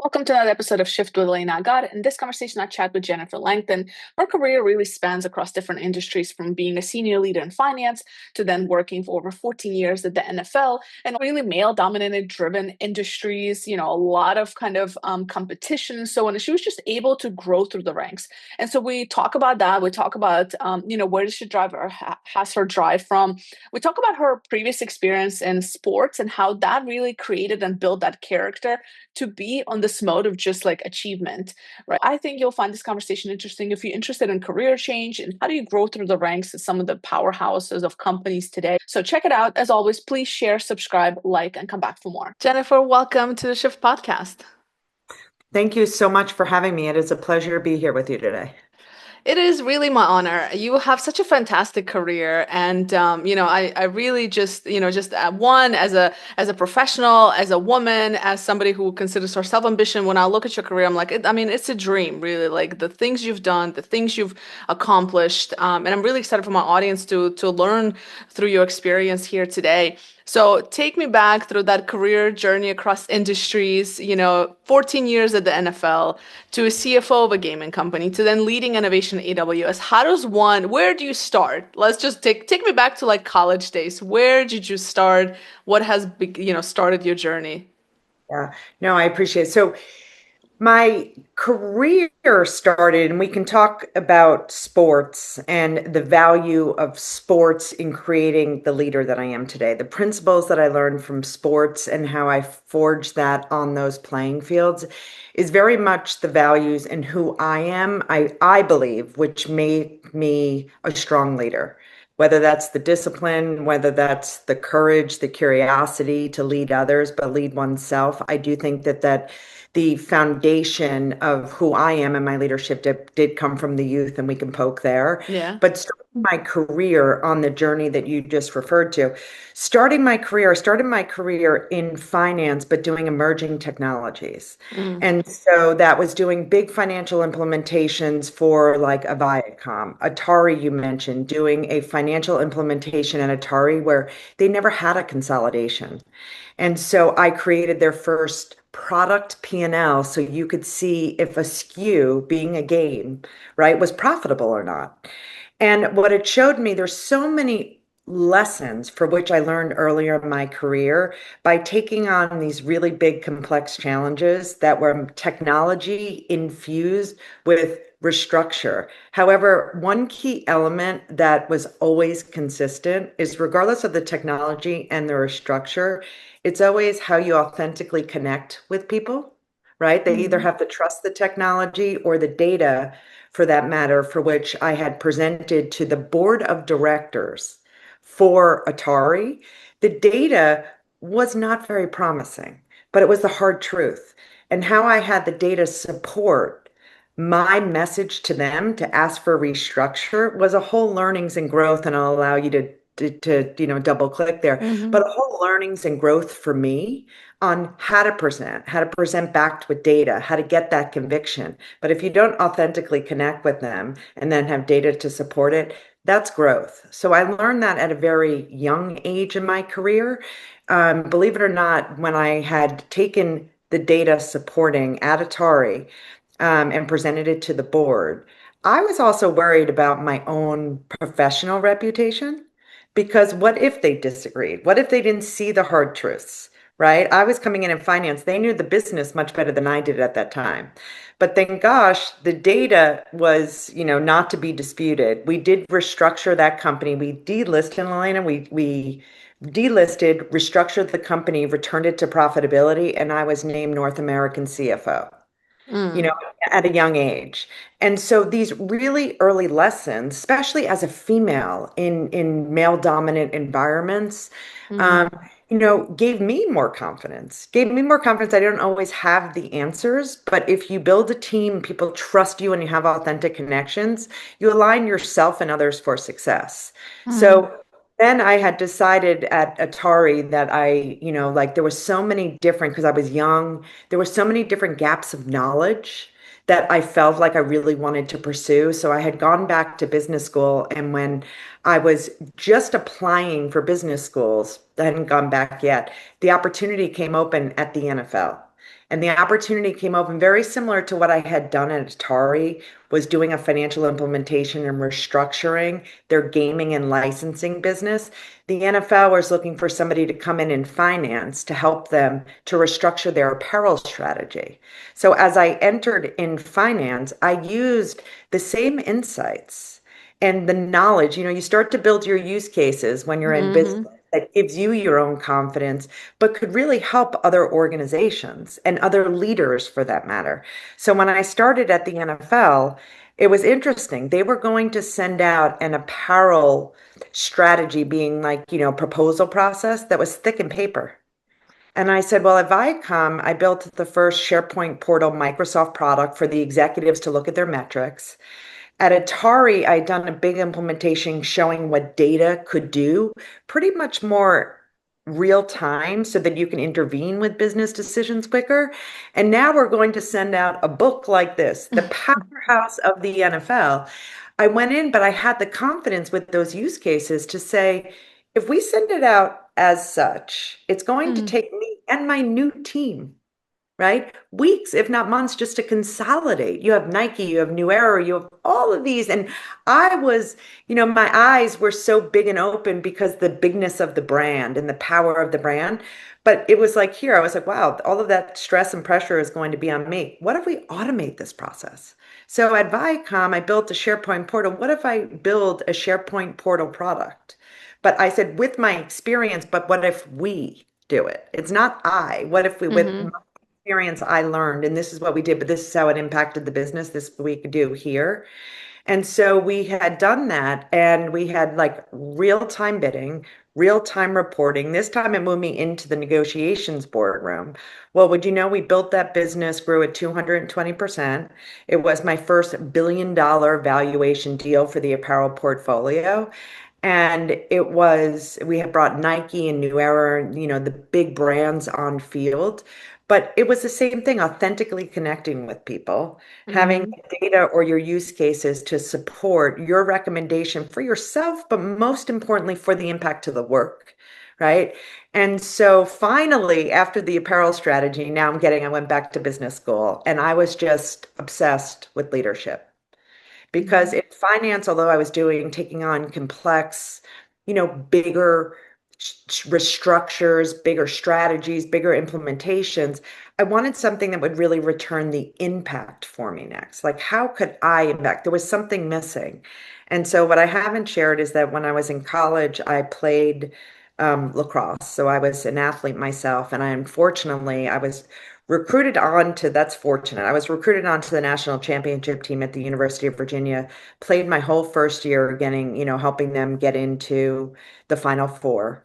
Welcome to another episode of Shift with Elena Agar. In this conversation, I chat with Jennifer Langton. Her career really spans across different industries, from being a senior leader in finance to then working for over 14 years at the NFL, and really male-dominated driven industries, a lot of competition and so on. And she was just able to grow through the ranks. And so we talk about that. We talk about, where does she drive or has her drive from. We talk about her previous experience in sports and how that really created and built that character to be on this mode of just like achievement, right? I think you'll find this conversation interesting if you're interested in career change and how do you grow through the ranks at some of the powerhouses of companies today. So check it out. As always, please share, subscribe, like, and come back for more. Jennifer, welcome to the Shift Podcast. Thank you so much for having me. It is a pleasure to be here with you today. It is really my honor. You have such a fantastic career, and I really just one as a professional, as a woman, as somebody who considers herself ambition. When I look at your career, I'm like, it's a dream, really. Like the things you've done, the things you've accomplished, and I'm really excited for my audience to learn through your experience here today. So take me back through that career journey across industries, 14 years at the NFL, to a CFO of a gaming company, to then leading innovation at AWS. Where do you start? Let's just take me back to like college days. Where did you start? What has, started your journey? Yeah, no, I appreciate it. So my career started, and we can talk about sports and the value of sports in creating the leader that I am today. The principles that I learned from sports and how I forged that on those playing fields is very much the values and who I am, I believe, which made me a strong leader. Whether that's the discipline, whether that's the courage, the curiosity to lead others, but lead oneself. I do think that the foundation of who I am and my leadership did come from the youth, and we can poke there. Yeah. But starting my career on the journey that you just referred to, I started my career in finance, but doing emerging technologies. Mm. And so that was doing big financial implementations for like a Viacom, Atari, you mentioned, doing a financial implementation at Atari where they never had a consolidation. And so I created their first product P&L so you could see if a SKU, being a game, right, was profitable or not. And what it showed me, there's so many lessons for which I learned earlier in my career by taking on these really big, complex challenges that were technology infused with restructure. However, one key element that was always consistent is regardless of the technology and the restructure, it's always how you authentically connect with people, right? They either Mm. have to trust the technology or the data for that matter, for which I had presented to the board of directors for Atari. The data was not very promising, but it was the hard truth. And how I had the data support my message to them to ask for restructure was a whole learnings and growth, and I'll allow you to double click there, Hmm. but a whole learnings and growth for me on how to present backed with data, how to get that conviction. But if you don't authentically connect with them and then have data to support it, that's growth. So I learned that at a very young age in my career. Believe it or not, when I had taken the data supporting at Atari and presented it to the board, I was also worried about my own professional reputation because what if they disagreed? What if they didn't see the hard truths? Right? I was coming in finance. They knew the business much better than I did at that time. But thank gosh, the data was, not to be disputed. We did restructure that company. We delisted, Elena. We delisted, restructured the company, returned it to profitability, and I was named North American CFO you know, Mm. at a young age. And so these really early lessons, especially as a female in male dominant environments, Mm. um, gave me more confidence. Gave me more confidence. I don't always have the answers, but if you build a team, people trust you and you have authentic connections, you align yourself and others for success. Mm. So then I had decided at Atari that like there was so many different, because I was young, there were so many different gaps of knowledge that I felt like I really wanted to pursue. So I had gone back to business school. And when I was just applying for business schools, I hadn't gone back yet, the opportunity came open at the NFL. And the opportunity came open very similar to what I had done at Atari, was doing a financial implementation and restructuring their gaming and licensing business. The NFL was looking for somebody to come in finance to help them to restructure their apparel strategy. So as I entered in finance, I used the same insights and the knowledge. You start to build your use cases when you're in business Mm-hmm. that gives you your own confidence, but could really help other organizations and other leaders for that matter. So when I started at the NFL, it was interesting. They were going to send out an apparel strategy being like, proposal process that was thick in paper. And I said, well, at Viacom, I built the first SharePoint portal Microsoft product for the executives to look at their metrics. At Atari, I'd done a big implementation showing what data could do, pretty much more real time so that you can intervene with business decisions quicker. And now we're going to send out a book like this, The Powerhouse of the NFL. I went in, but I had the confidence with those use cases to say, if we send it out as such, it's going to take me and my new team, right? Weeks, if not months, just to consolidate. You have Nike, you have New Era, you have all of these. And I was, my eyes were so big and open because the bigness of the brand and the power of the brand. But it was like here, I was like, wow, all of that stress and pressure is going to be on me. What if we automate this process? So at Viacom, I built a SharePoint portal. What if I build a SharePoint portal product? But I said, with my experience, but what if we do it? It's not I. What if we, with Mm-hmm. experience I learned, and this is what we did, but this is how it impacted the business. This we could do here. And so we had done that, and we had like real-time bidding, real-time reporting. This time it moved me into the negotiations boardroom. Well, would you know, we built that business, grew at 220%. It was my first billion-dollar valuation deal for the apparel portfolio. And we had brought Nike and New Era, the big brands on field. But it was the same thing, authentically connecting with people, having Mm-hmm. data or your use cases to support your recommendation for yourself, but most importantly, for the impact to the work, right? And so finally, after the apparel strategy, I went back to business school and I was just obsessed with leadership. Because in finance, although I was taking on complex, bigger restructures, bigger strategies, bigger implementations, I wanted something that would really return the impact for me next. Like, how could I impact? There was something missing. And so, what I haven't shared is that when I was in college, I played lacrosse. So, I was an athlete myself. And I was recruited on to, that's fortunate. I was recruited onto the national championship team at the University of Virginia, played my whole first year getting, helping them get into the Final Four.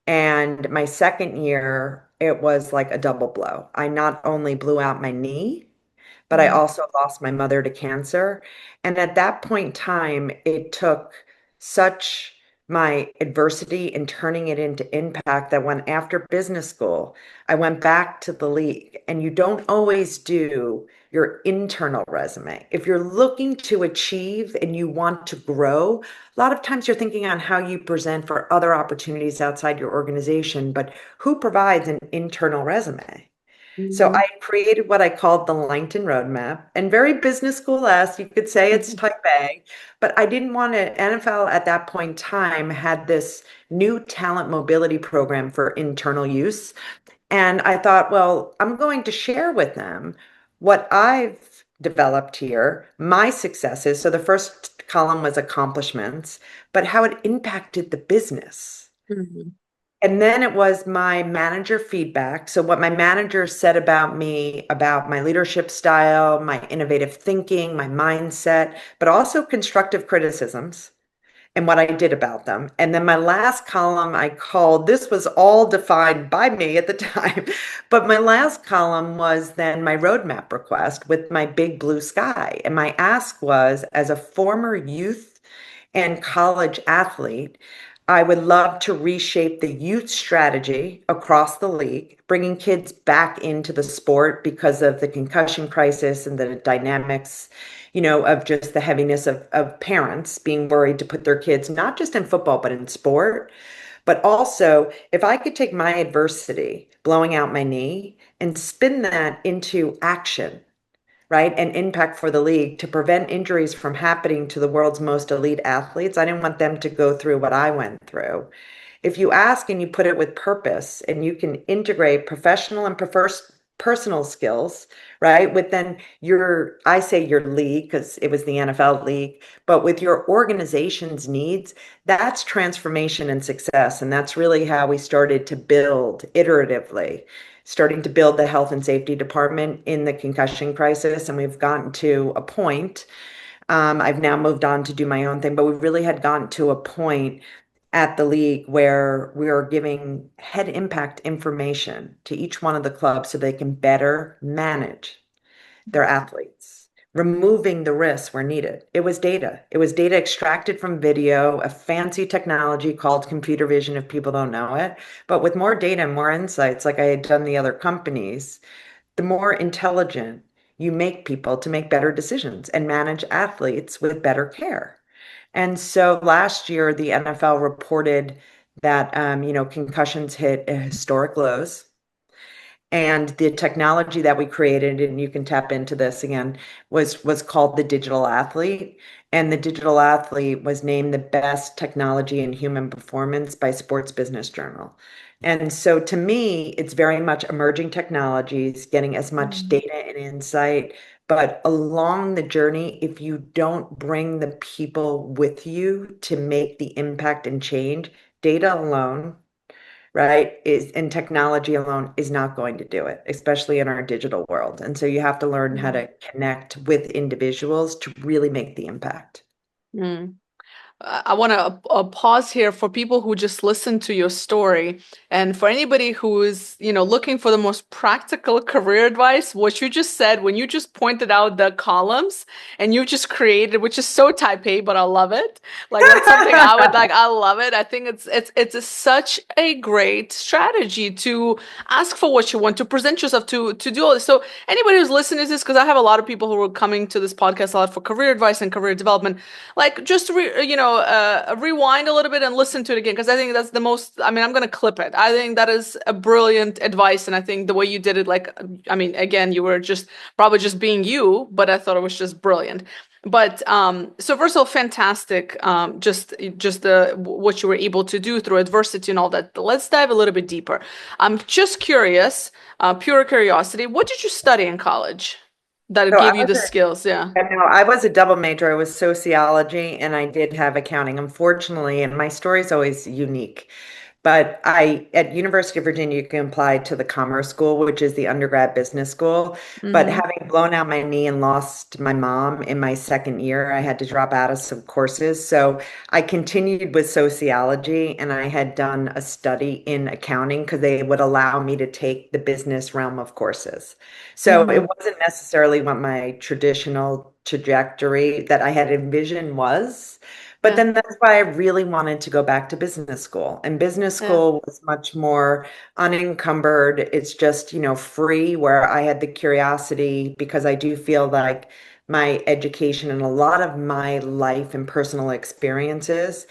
And my second year, it was like a double blow. I not only blew out my knee, but I also lost my mother to cancer. And at that point in time, it took such my adversity and turning it into impact that when after business school, I went back to the league. And you don't always do your internal resume. If you're looking to achieve and you want to grow, a lot of times you're thinking on how you present for other opportunities outside your organization, but who provides an internal resume? So Mm-hmm. I created what I called the Langton Roadmap, and very business school-esque. You could say it's type A, but I didn't want to. NFL at that point in time had this new talent mobility program for internal use. And I thought, well, I'm going to share with them what I've developed here, my successes. So the first column was accomplishments, but how it impacted the business. Mm-hmm. And then it was my manager feedback. So, what my manager said about me, about my leadership style, my innovative thinking, my mindset, but also constructive criticisms and what I did about them. And then my last column I called, this was all defined by me at the time, but my last column was then my roadmap request with my big blue sky. And my ask was, as a former youth and college athlete, I would love to reshape the youth strategy across the league, bringing kids back into the sport because of the concussion crisis and the dynamics, of just the heaviness of parents being worried to put their kids not just in football, but in sport. But also, if I could take my adversity, blowing out my knee, and spin that into action, right? And impact for the league to prevent injuries from happening to the world's most elite athletes. I didn't want them to go through what I went through. If you ask and you put it with purpose and you can integrate professional and personal skills, right? With then I say your league because it was the NFL league, but with your organization's needs, that's transformation and success. And that's really how we started to build iteratively, starting to build the health and safety department in the concussion crisis. And we've gotten to a point. I've now moved on to do my own thing, but we really had gotten to a point at the league where we are giving head impact information to each one of the clubs so they can better manage their athletes, removing the risks where needed. It was data. It was data extracted from video, a fancy technology called computer vision if people don't know it. But with more data and more insights, like I had done the other companies, the more intelligent you make people to make better decisions and manage athletes with better care. And so last year, the NFL reported that concussions hit historic lows. And the technology that we created, and you can tap into this again, was called the digital athlete. And the digital athlete was named the best technology in human performance by Sports Business Journal. And so to me, it's very much emerging technologies, getting as much Mm. data and insight. But along the journey, if you don't bring the people with you to make the impact and change, data alone, right, is and technology alone is not going to do it, especially in our digital world. And so you have to learn how Mm. to connect with individuals to really make the impact. Mm. I want to pause here for people who just listen to your story, and for anybody who is, looking for the most practical career advice. What you just said, when you just pointed out the columns and you just created, which is so type A, but I love it. Like that's something I would like. I love it. I think such a great strategy to ask for what you want, to present yourself, to do all this. So anybody who's listening to this, because I have a lot of people who are coming to this podcast a lot for career advice and career development, like just rewind a little bit and listen to it again, because I think that's the most, I mean, I'm going to clip it. I think that is a brilliant advice, and I think the way you did it, like, I mean, again, you were just probably just being you, but I thought it was just brilliant. But so first of all, fantastic. Just the what you were able to do through adversity and all that. Let's dive a little bit deeper. I'm just curious, pure curiosity. What did you study in college that So I gave you was the skills? Yeah. No, I was a double major. I was sociology and I did have accounting, unfortunately, and my story is always unique. But at University of Virginia, you can apply to the Commerce School, which is the undergrad business school. But Mm-hmm. having blown out my knee and lost my mom in my second year, I had to drop out of some courses. So I continued with sociology and I had done a study in accounting because they would allow me to take the business realm of courses. So it Mm-hmm. wasn't necessarily what my traditional trajectory that I had envisioned was. But Yeah. then that's why I really wanted to go back to business school. And business Yeah. school was much more unencumbered. It's just, free, where I had the curiosity because I do feel like my education and a lot of my life and personal experiences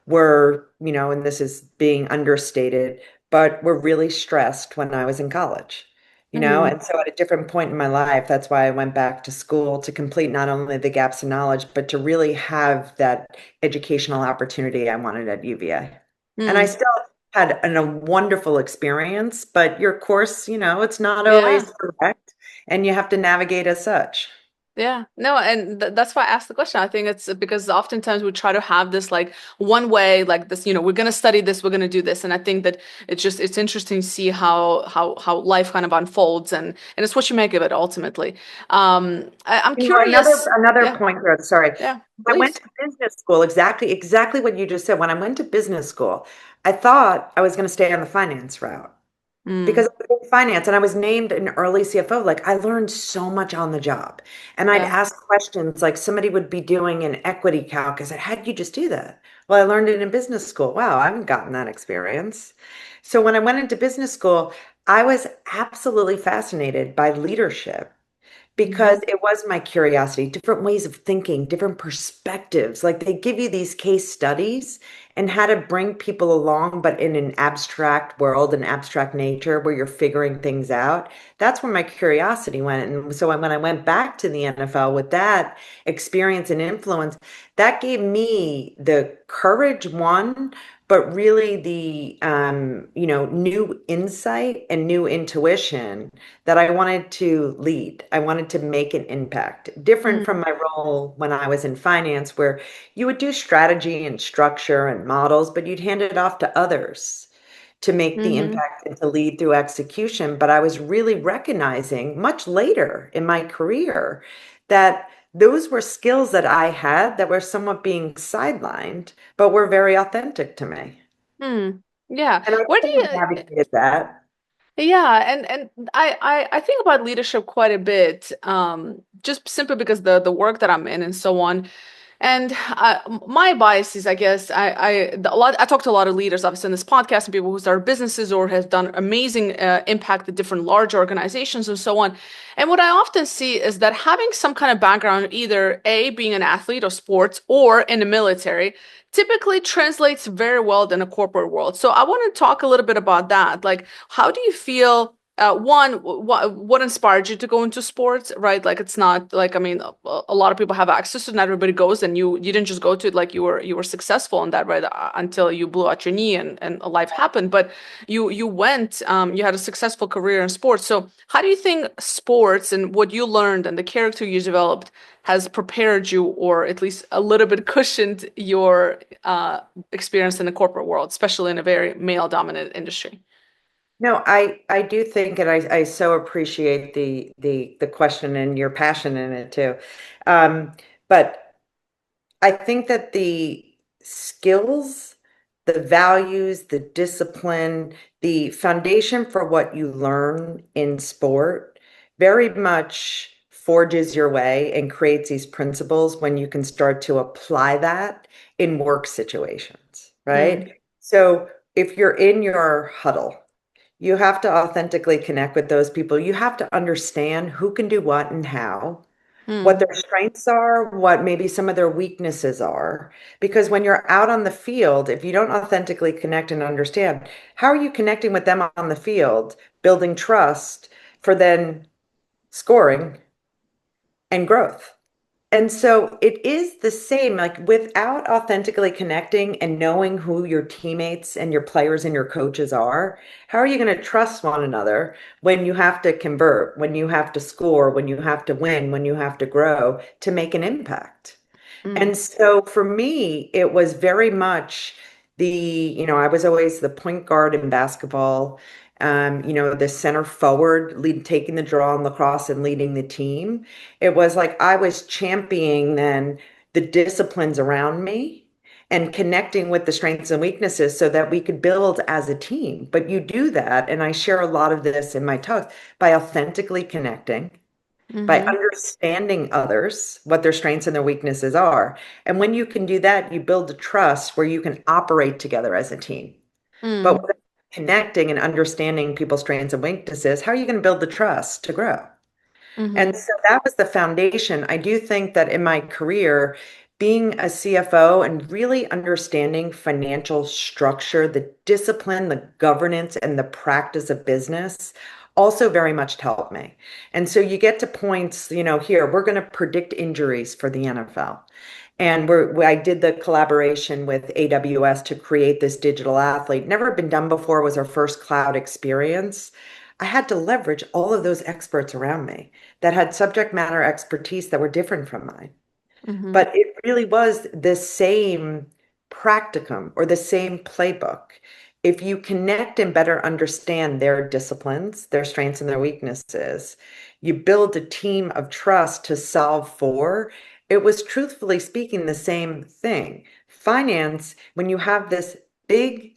were, and this is being understated, but were really stressed when I was in college. Mm-hmm. And so at a different point in my life, that's why I went back to school to complete not only the gaps in knowledge, but to really have that educational opportunity I wanted at UVA. And I Mm. still had a wonderful experience, but your course, it's not Yeah. always correct, and you have to navigate as such. Yeah. No, and that's why I asked the question. I think it's because oftentimes we try to have this like one way, like this, we're going to study this, we're going to do this. And I think that it's interesting to see how life kind of unfolds, and it's what you make of it ultimately. I'm Another curious. another Yeah. point here, sorry. Yeah. I went Please. to business school, exactly what you just said. When I went to business school, I thought I was going to stay on the finance route because Mm. I was in finance and I was named an early CFO. Like I learned so much on the job. And I'd Yeah. ask questions like somebody would be doing an equity calc. I said, how did you just do that? Well, I learned it in business school. Wow, I haven't gotten that experience. So when I went into business school, I was absolutely fascinated by leadership. because Mhm. it was my curiosity, different ways of thinking, different perspectives. Like they give you these case studies and how to bring people along, but in an abstract world, an abstract nature where you're figuring things out. That's where my curiosity went. And so when I went back to the NFL with that experience and influence, that gave me the courage, one, but really the new insight and new intuition that I wanted to lead. I wanted to make an impact, different from Mm. my role when I was in finance, where you would do strategy and structure and models, but you'd hand it off to others to make the Mhm. impact and to lead through execution. But I was really recognizing much later in my career that those were skills that I had that were somewhat being sidelined, but were very authentic to me. Mm. Yeah. And I Where do think I you navigated that. Yeah, and I think about leadership quite a bit, just simply because the work that I'm in and so on. And my bias is, I guess, I talk to a lot of leaders, obviously, in this podcast, and people who start businesses or have done amazing impact at different large organizations and so on. And what I often see is that having some kind of background, either A, being an athlete or sports, or in the military, typically translates very well in a corporate world. So I want to talk a little bit about that. Like, how do you feel? One, what inspired you to go into sports, right? Like, it's not like, I mean, a lot of people have access to it, not everybody goes, and you didn't just go to it, like you were successful in that, right? Until you blew out your knee and life happened. But you went, you had a successful career in sports. So how do you think sports and what you learned and the character you developed has prepared you, or at least a little bit cushioned your experience in the corporate world, especially in a very male-dominant industry? No, I do think, and I so appreciate the question and your passion in it too. But I think that the skills, the values, the discipline, the foundation for what you learn in sport very much forges your way and creates these principles when you can start to apply that in work situations, right? Mm, So if you're in your huddle, you have to authentically connect with those people. You have to understand who can do what and how, what mm, their strengths are, what maybe some of their weaknesses are. Because when you're out on the field, if you don't authentically connect and understand, how are you connecting with them on the field, building trust for then scoring and growth? And so it is the same, like without authentically connecting and knowing who your teammates and your players and your coaches are, how are you going to trust one another when you have to convert, when you have to score, when you have to win, when you have to grow to make an impact? mm, And so for me, it was very much I was always the point guard in basketball, the center forward, taking the draw in lacrosse and leading the team. It was like I was championing then the disciplines around me and connecting with the strengths and weaknesses so that we could build as a team. But you do that, and I share a lot of this in my talks by authentically connecting, by mm-hmm, understanding others, what their strengths and their weaknesses are. And when you can do that, you build a trust where you can operate together as a team. But mm, without connecting and understanding people's strengths and weaknesses, how are you going to build the trust to grow? And mm-hmm, so that was the foundation. I do think that in my career, being a CFO and really understanding financial structure, the discipline, the governance, and the practice of business also very much helped me. And so you get to points, here, we're going to predict injuries for the NFL. And I did the collaboration with AWS to create this digital athlete. Never been done before, was our first cloud experience. I had to leverage all of those experts around me that had subject matter expertise that were different from mine. mm-hmm, But it really was the same practicum or the same playbook. If you connect and better understand their disciplines, their strengths and their weaknesses, you build a team of trust to solve for. It was truthfully speaking the same thing. Finance, when you have this big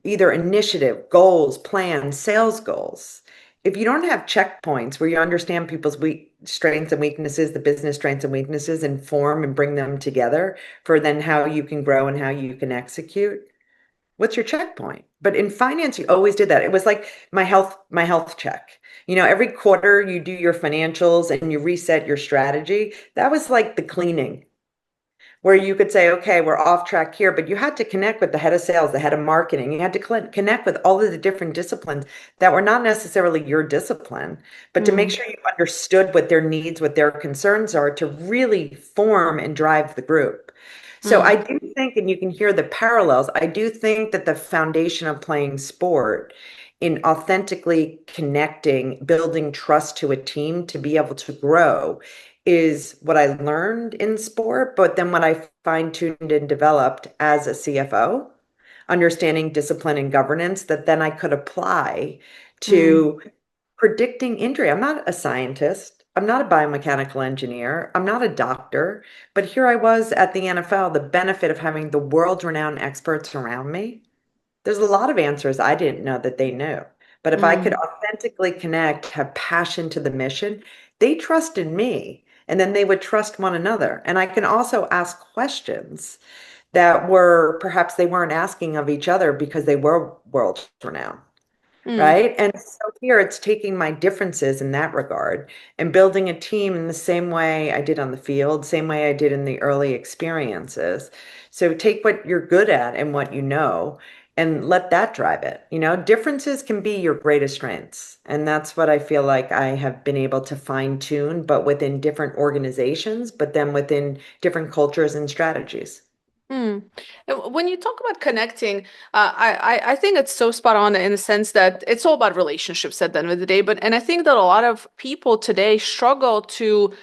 either initiative, goals, plans, sales goals. If you don't have checkpoints where you understand people's strengths and weaknesses, the business strengths and weaknesses, and form and bring them together for then how you can grow and how you can execute, what's your checkpoint? But in finance, you always did that. It was like my health check. Every quarter you do your financials and you reset your strategy. That was like the cleaning, where you could say, okay, we're off track here, but you had to connect with the head of sales, the head of marketing. You had to connect with all of the different disciplines that were not necessarily your discipline, but to make Mm, sure you understood what their needs, what their concerns are to really form and drive the group. So I mm, do think, and you can hear the parallels, I do think that the foundation of playing sport in authentically connecting, building trust to a team to be able to grow is what I learned in sport, but then what I fine-tuned and developed as a CFO, understanding discipline and governance that then I could apply mm, to predicting injury. I'm not a scientist. I'm not a biomechanical engineer. I'm not a doctor. But here I was at the NFL, the benefit of having the world-renowned experts around me. There's a lot of answers I didn't know that they knew. But if I could mm, authentically connect, have passion to the mission, they trusted me. And then they would trust one another. And I can also ask questions that were perhaps they weren't asking of each other because they were world renowned. mm, Right. And so here it's taking my differences in that regard and building a team in the same way I did on the field, same way I did in the early experiences. So take what you're good at and what you know and let that drive it. Differences can be your greatest strengths. And that's what I feel like I have been able to fine tune, but within different organizations, but then within different cultures and strategies. mm. When you talk about connecting, I think it's so spot on in the sense that it's all about relationships at the end of the day. And I think that a lot of people today struggle to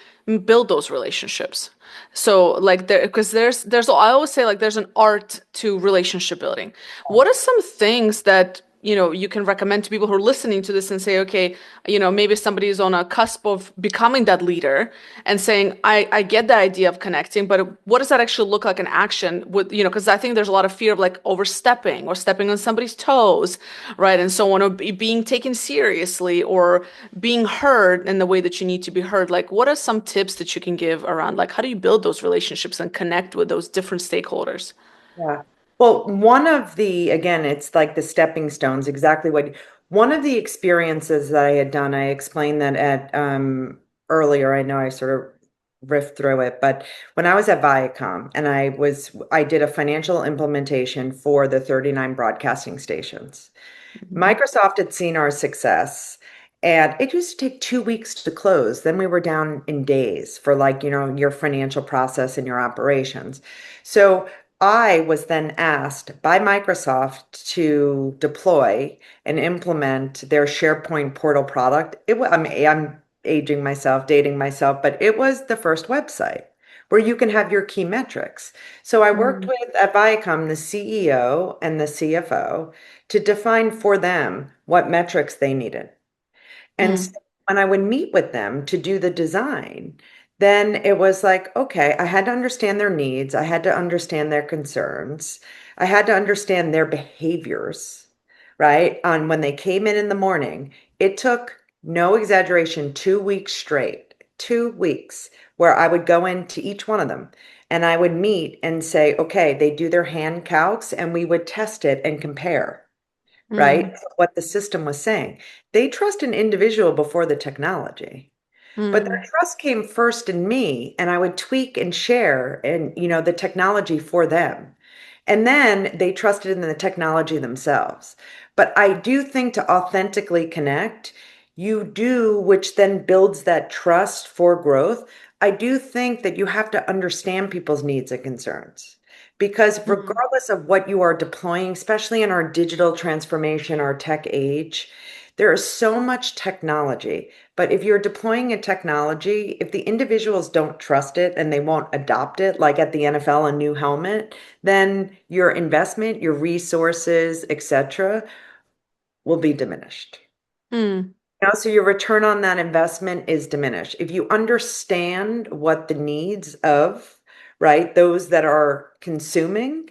build those relationships. So like because there's I always say like there's an art to relationship building. What are some things that you can recommend to people who are listening to this and say, okay, maybe somebody is on a cusp of becoming that leader and saying, I get the idea of connecting, but what does that actually look like in action with, because I think there's a lot of fear of like overstepping or stepping on somebody's toes, right? And so on, or being taken seriously or being heard in the way that you need to be heard. Like, what are some tips that you can give around, like, how do you build those relationships and connect with those different stakeholders? Yeah. Well, again, it's like the stepping stones, exactly one of the experiences that I had done, I explained that at earlier. I know I sort of riffed through it, but when I was at Viacom and I did a financial implementation for the 39 broadcasting stations. Mhm. Microsoft had seen our success, and it used to take 2 weeks to close. Then we were down in days for your financial process and your operations. So I was then asked by Microsoft to deploy and implement their SharePoint portal product. I'm aging myself, dating myself, but it was the first website where you can have your key metrics. So I worked Mm, with at Viacom the CEO and the CFO to define for them what metrics they needed. And so mm, when I would meet with them to do the design, then it was like, okay, I had to understand their needs. I had to understand their concerns. I had to understand their behaviors, right? On when they came in the morning, it took no exaggeration, 2 weeks straight, 2 weeks, where I would go into each one of them and I would meet and say, okay, they do their hand calcs and we would test it and compare, right? mm, What the system was saying. They trust an individual before the technology. But their mm, trust came first in me, and I would tweak and share and the technology for them. And then they trusted in the technology themselves. But I do think to authentically connect, you do, which then builds that trust for growth. I do think that you have to understand people's needs and concerns. Because mm, regardless of what you are deploying, especially in our digital transformation, our tech age, there is so much technology. But if you're deploying a technology, if the individuals don't trust it and they won't adopt it, like at the NFL, a new helmet, then your investment, your resources, etc., will be diminished. mm, So your return on that investment is diminished. If you understand what the needs of, right, those that are consuming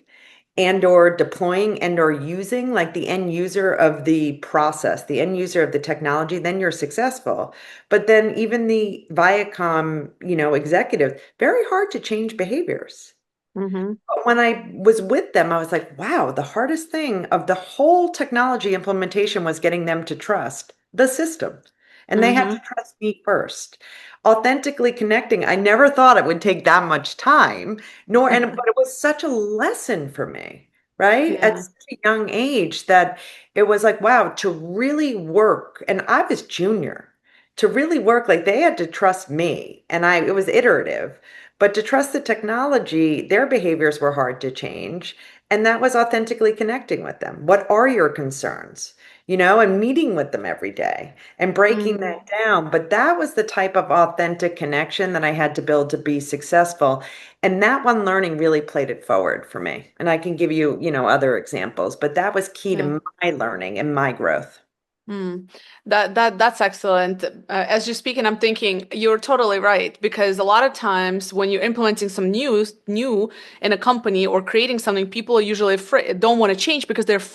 and or deploying and or using, like the end user of the process, the end user of the technology, then you're successful. But then even the Viacom, executive, very hard to change behaviors. mhm, But when I was with them, I was like, wow, the hardest thing of the whole technology implementation was getting them to trust the system and they had to Mm-hmm. trust me first. Authentically connecting, I never thought it would take that much time, but it was such a lesson for me, right? At Yeah. such a young age that it was like, wow, to really work, and I was junior, to really work, like they had to trust me, and it was iterative, but to trust the technology, their behaviors were hard to change, and that was authentically connecting with them. What are your concerns? And meeting with them every day and breaking Mm-hmm. that down. But that was the type of authentic connection that I had to build to be successful. And that one learning really played it forward for me. And I can give you, other examples, but that was key Yeah. to my learning and my growth. Mm. That's excellent. As you're speaking, I'm thinking you're totally right because a lot of times when you're implementing some new in a company or creating something, people are usually afraid, don't want to change because there's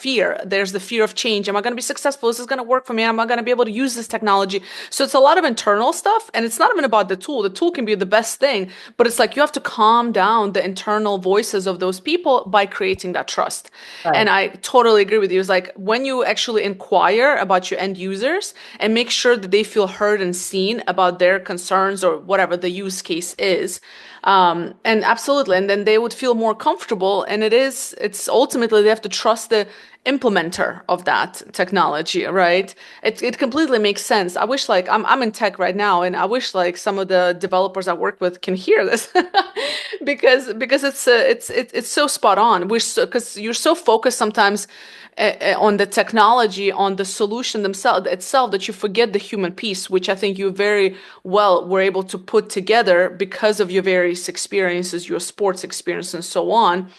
the fear of change. Am I going to be successful? Is this going to work for me? Am I going to be able to use this technology? So it's a lot of internal stuff, and it's not even about the tool. The tool can be the best thing, but it's like you have to calm down the internal voices of those people by creating that trust. And Right. I totally agree with you. It's like when you actually inquire about your end users and make sure that they feel heard and seen about their concerns or whatever the use case is. And absolutely. And then they would feel more comfortable. And it's ultimately they have to trust the implementer of that technology, right? It completely makes sense. I wish like I'm in tech right now and I wish like some of the developers I work with can hear this because it's so spot on. We're so because you're so focused sometimes on the technology, on the solution themselves itself that you forget the human piece, which I think you very well were able to put together because of your various experiences, your sports experience, and so on.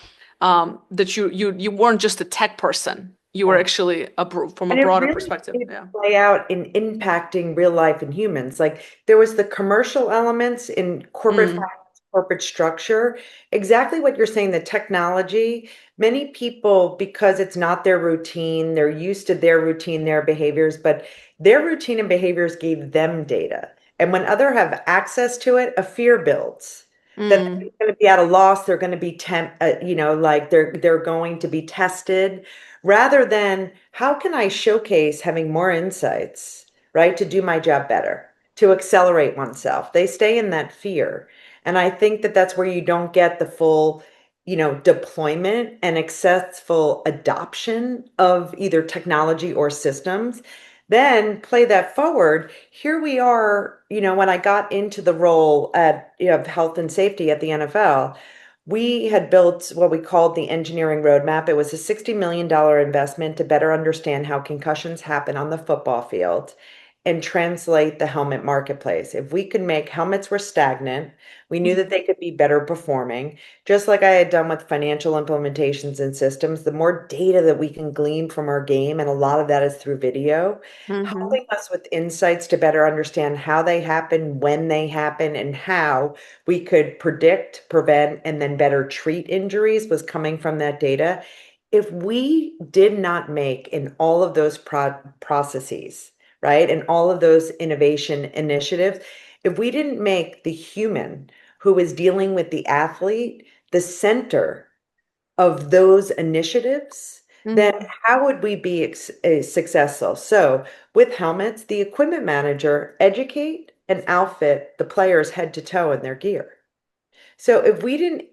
That you weren't just a tech person. You were actually from a And it broader really perspective. did Yeah. play out in impacting real life and humans. Like there was the commercial elements in corporate Mm, finance, corporate structure, exactly what you're saying, the technology. Many people, because it's not their routine, they're used to their routine, their behaviors, but their routine and behaviors gave them data. And when other have access to it, a fear builds that they're mm, going to be at a loss, they're going to be like they're going to be tested rather than how can I showcase having more insights, right, to do my job better, to accelerate oneself. They stay in that fear. And I think that that's where you don't get the full, deployment and successful adoption of either technology or systems. Then play that forward. Here we are, when I got into the role of health and safety at the NFL, we had built what we called the engineering roadmap. It was a $60 million investment to better understand how concussions happen on the football field and translate the helmet marketplace. If we could make helmets were stagnant, we knew that they could be better performing. Just like I had done with financial implementations and systems, the more data that we can glean from our game, and a lot of that is through video, mm-hmm, helping us with insights to better understand how they happen, when they happen, and how we could predict, prevent, and then better treat injuries was coming from that data. If we did not make in all of those processes, right, and all of those innovation initiatives, if we didn't make the human who is dealing with the athlete the center of those initiatives, then mm-hmm, how would we be successful? So, with helmets, the equipment manager educate and outfit the players head to toe in their gear. So, if we didn't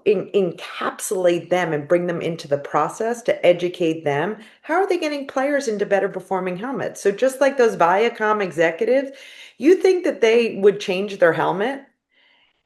encapsulate them and bring them into the process to educate them, how are they getting players into better performing helmets? So, just like those Viacom executives, you think that they would change their helmet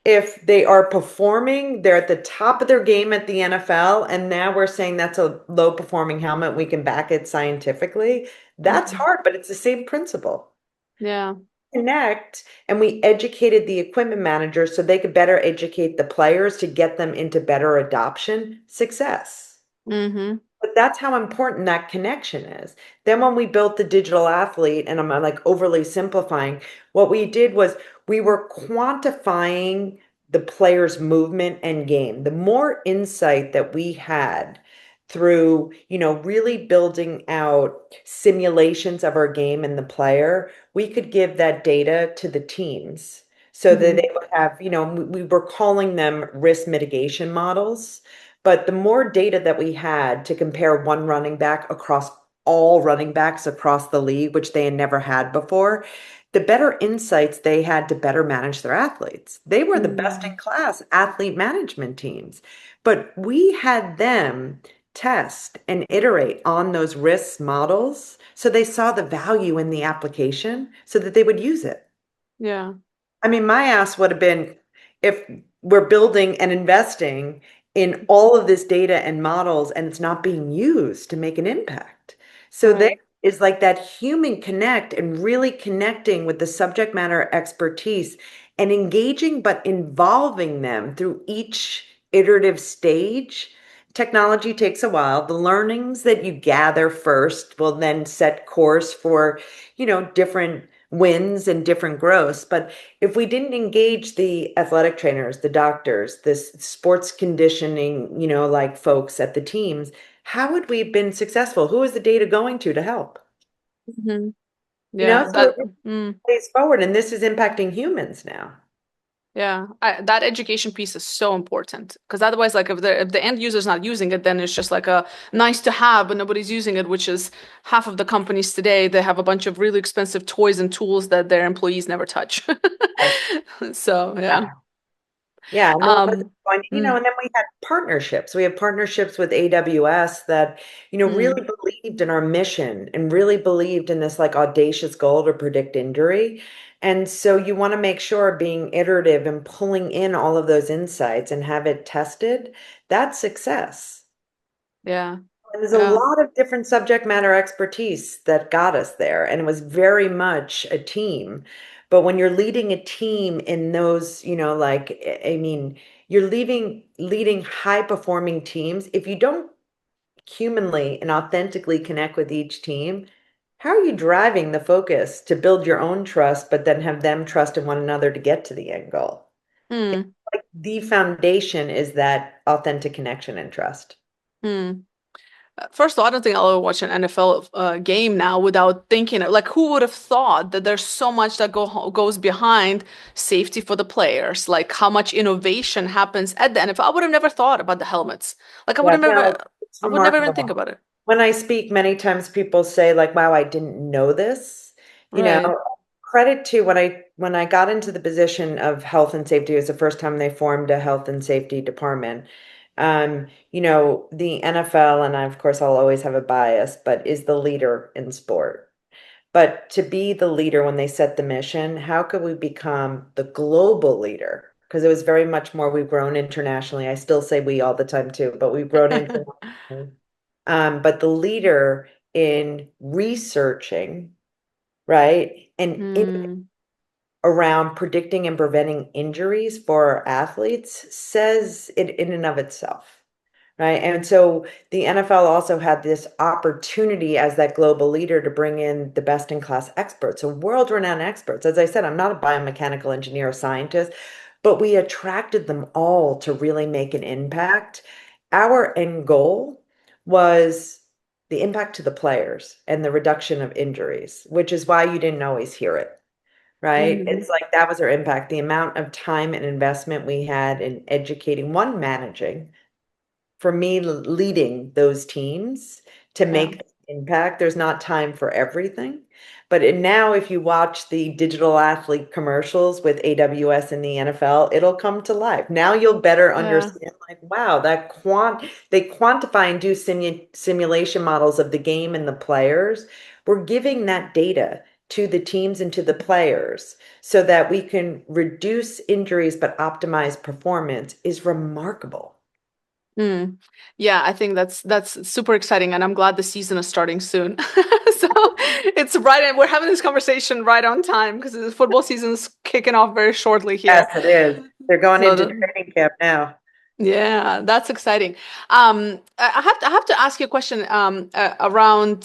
if they are performing, they're at the top of their game at the NFL, and now we're saying that's a low performing helmet, we can back it scientifically. That's mm-hmm. hard, but it's the same principle. Yeah. Connect, and we educated the equipment managers so they could better educate the players to get them into better adoption success. Mm-hmm. But that's how important that connection is. Then when we built the digital athlete, and I'm like overly simplifying, what we did was we were quantifying the player's movement and game. The more insight that we had through, really building out simulations of our game and the player, we could give that data to the teams so that Mm-hmm. they would have, we were calling them risk mitigation models, but the more data that we had to compare one running back across all running backs across the league, which they had never had before, the better insights they had to better manage their athletes. They were the best in Mm, class athlete management teams, but we had them test and iterate on those risk models so they saw the value in the application so that they would use it. yeah. I mean, my ask would have been if we're building and investing in all of this data and models and it's not being used to make an impact. So there Right. is like that human connect and really connecting with the subject matter expertise and engaging but involving them through each iterative stage. Technology takes a while. The learnings that you gather first will then set course for, different wins and different growths. But if we didn't engage the athletic trainers, the doctors, this sports conditioning, like folks at the teams, how would we have been successful? Who is the data going to help? Hmm. Yeah. So That. it Mm. plays forward, and this is impacting humans now. Yeah, that education piece is so important because otherwise, like if the end user's not using it, then it's just like a nice to have, but nobody's using it, which is half of the companies today. They have a bunch of really expensive toys and tools that their employees never touch. Right. So yeah. Yeah. Yeah, no one was Um, going, mm, and then we had partnerships. We have partnerships with AWS that, really mm, believed in our mission and really believed in this like audacious goal to predict injury. And so you want to make sure being iterative and pulling in all of those insights and have it tested, that's success. yeah, And there's a yeah. lot of different subject matter expertise that got us there, and it was very much a team. But when you're leading a team in those, like, I mean, you're leading high performing teams. If you don't humanly and authentically connect with each team, how are you driving the focus to build your own trust, but then have them trust in one another to get to the end goal? Mm, Like the foundation is that authentic connection and trust. mm. First of all, I don't think I'll ever watch an NFL game now without thinking like who would have thought that there's so much that goes behind safety for the players, like how much innovation happens at the NFL. I would have never thought about the helmets. Like Yeah, no, it's I would never even think remarkable. about it. When I speak, many times people say like, "Wow, I didn't know this." You know, Right. credit to when I got into the position of health and safety, it was the first time they formed a health and safety department. The NFL, and of course I'll always have a bias, but is the leader in sport. But to be the leader when they set the mission, how could we become the global leader? Because it was very much more, we've grown internationally. I still say we all the time too, but we've grown internationally. But the leader in researching, right? And Hmm. around predicting and preventing injuries for athletes says it in and of itself, right? And so the NFL also had this opportunity as that global leader to bring in the best in class experts, so world renowned experts. As I said, I'm not a biomechanical engineer or scientist, but we attracted them all to really make an impact. Our end goal was the impact to the players and the reduction of injuries, which is why you didn't always hear it, right? Hmm. It's like that was our impact. The amount of time and investment we had in educating, one, managing, for me, leading those teams to Yeah. make impact. There's not time for everything. But now, if you watch the digital athlete commercials with AWS and the NFL, it'll come to life. Now you'll better Yeah. understand, like, wow, they quantify and do simulation models of the game and the players. We're giving that data to the teams and to the players so that we can reduce injuries but optimize performance is remarkable. Mm. Yeah, I think that's super exciting, and I'm glad the season is starting soon. So it's right, and we're having this conversation right on time because the football season's kicking off very shortly here. Yes, it is. They're going So into training camp now. yeah, that's exciting. I have to ask you a question around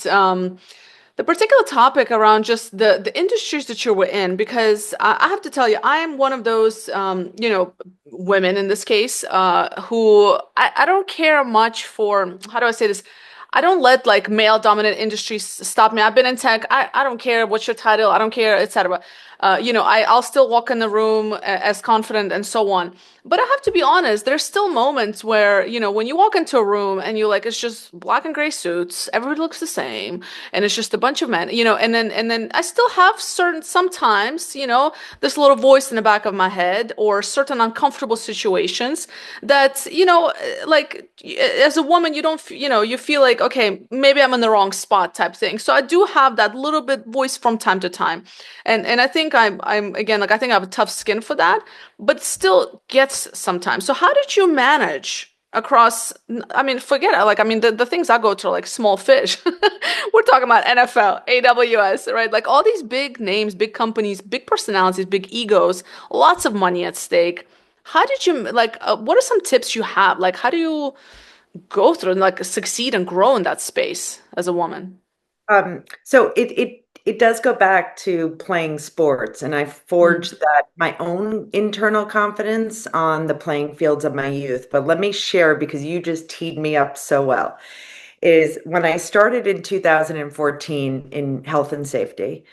the particular topic around just the industries that you were in, because I have to tell you, I am one of those women in this case who I don't care much for, how do I say this? I don't let like male dominant industries stop me. I've been in tech. I don't care what's your title. I don't care, etc. I'll still walk in the room as confident and so on. But I have to be honest, there's still moments where, when you walk into a room and you like, it's just black and gray suits, everybody looks the same, and it's just a bunch of men, and then I still have sometimes, this little voice in the back of my head or certain uncomfortable situations that, like as a woman, you don't, you feel like, okay, maybe I'm in the wrong spot type thing. So I do have that little bit voice from time to time. And I think I'm again, like I think I have a tough skin for that, but still gets sometimes. So how did you manage across, I mean, forget it. Like, I mean, the things I go to are like small fish. We're talking about NFL, AWS, right? Like all these big names, big companies, big personalities, big egos, lots of money at stake. How did you like, what are some tips you have? Like, how do you go through and like succeed and grow in that space as a woman? So it does go back to playing sports, and I Mm. forged that my own internal confidence on the playing fields of my youth. But let me share because you just teed me up so well. Is when I started in 2014 in health and safety.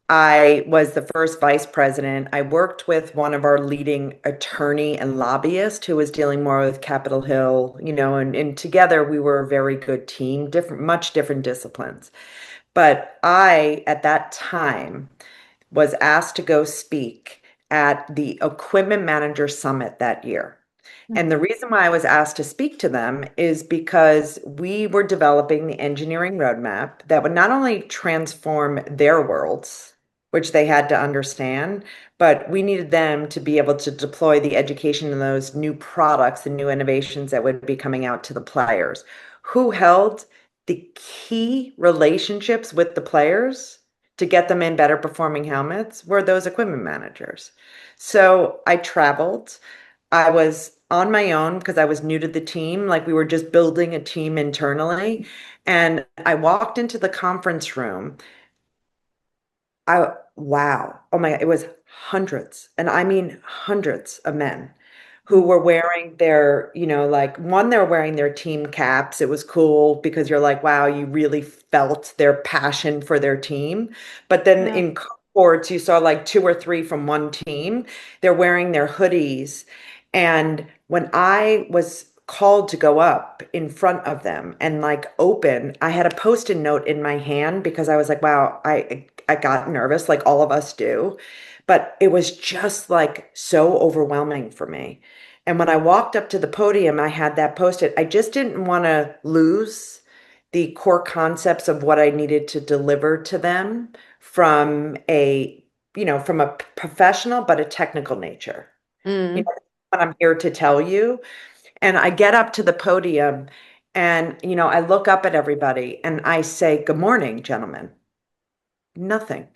I was the first vice president. I worked with one of our leading attorney and lobbyist who was dealing more with Capitol Hill, and together we were a very good team, much different disciplines. But I, at that time, was asked to go speak at the Equipment Manager Summit that year. And the reason why I was asked to speak to them is because we were developing the engineering roadmap that would not only transform their worlds, which they had to understand, but we needed them to be able to deploy the education and those new products and new innovations that would be coming out to the players. Who held the key relationships with the players to get them in better performing helmets were those equipment managers. So I traveled. I was on my own because I was new to the team. Like we were just building a team internally. And I walked into the conference room. Wow. Oh my, it was hundreds, and I mean hundreds of men who were wearing their, like one, they're wearing their team caps. It was cool because you're like, wow, you really felt their passion for their team. But then Yeah. in cohorts, you saw like two or three from one team. They're wearing their hoodies. And when I was called to go up in front of them and like open, I had a post-it note in my hand because I was like, wow, I got nervous like all of us do. But it was just like so overwhelming for me. And when I walked up to the podium, I had that post-it. I just didn't want to lose the core concepts of what I needed to deliver to them from a professional but a technical nature. You Mm. know, what I'm here to tell you. And I get up to the podium and, I look up at everybody and I say, "Good morning, gentlemen." Nothing.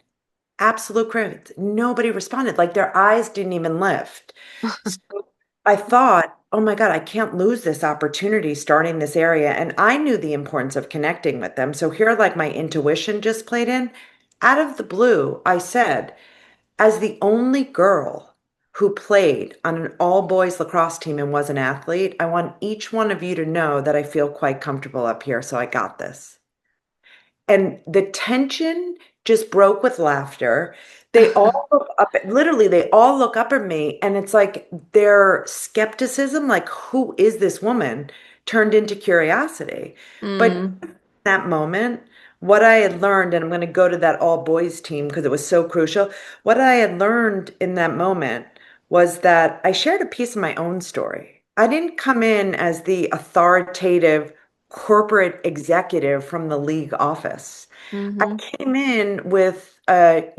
Absolute crickets. Nobody responded. Like their eyes didn't even lift. So I thought, oh my God, I can't lose this opportunity starting this area. And I knew the importance of connecting with them. So here, like my intuition just played in. Out of the blue, I said, as the only girl who played on an all boys lacrosse team and was an athlete, I want each one of you to know that I feel quite comfortable up here. So I got this. And the tension just broke with laughter. They all look up, literally, they all look up at me, and it's like their skepticism, like, who is this woman, turned into curiosity. But Mm. that moment, what I had learned, and I'm going to go to that all boys team because it was so crucial. What I had learned in that moment was that I shared a piece of my own story. I didn't come in as the authoritative corporate executive from the league office. I Hmm. came in with a